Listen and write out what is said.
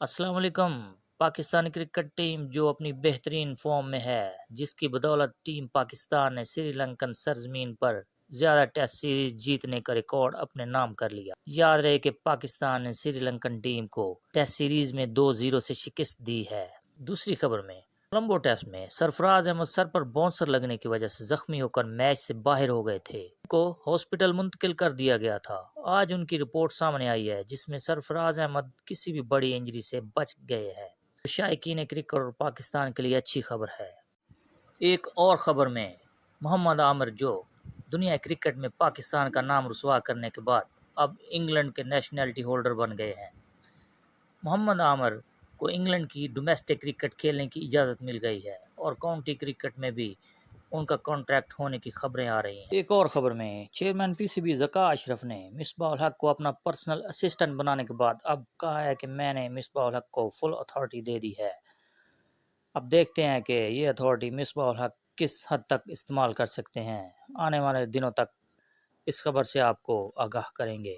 السلام علیکم۔ Pakistani cricket team جو اپنی بہترین فارم میں ہے، جس کی بدولت ٹیم پاکستان نے سری لنکن سرزمین پر زیادہ ٹیسٹ سیریز جیتنے کا ریکارڈ اپنے نام کر لیا۔ یاد رہے کہ پاکستان نے سری لنکن ٹیم کو ٹیسٹ سیریز میں 2-0 سے شکست دی ہے۔ دوسری خبر میں، کولمبو ٹیسٹ میں سرفراز احمد سر پر باؤنسر لگنے کی وجہ سے زخمی ہو کر میچ سے باہر ہو گئے تھے۔ ان کو ہاسپٹل منتقل کر دیا گیا تھا۔ آج ان کی رپورٹ سامنے آئی ہے، جس میں سرفراز احمد کسی بھی بڑی انجری سے بچ گئے ہیں۔ شائقین کرکٹ اور پاکستان کے لیے اچھی خبر ہے۔ ایک اور خبر میں، محمد عامر جو دنیا کرکٹ میں پاکستان کا نام رسوا کرنے کے بعد اب انگلینڈ کے نیشنلٹی ہولڈر بن گئے ہیں۔ محمد عامر کو انگلینڈ کی ڈومیسٹک کرکٹ کھیلنے کی اجازت مل گئی ہے اور کاؤنٹی کرکٹ میں بھی ان کا کانٹریکٹ ہونے کی خبریں آ رہی ہیں۔ ایک اور خبر میں، chairman P C B Zaka Ashraf نے مصباح الحق کو اپنا پرسنل اسسٹنٹ بنانے کے بعد اب کہا ہے کہ میں نے مصباح الحق کو فل اتھارٹی دے دی ہے۔ اب دیکھتے ہیں کہ یہ اتھارٹی مصباح الحق کس حد تک استعمال کر سکتے ہیں۔ آنے والے دنوں تک اس خبر سے آپ کو آگاہ کریں گے۔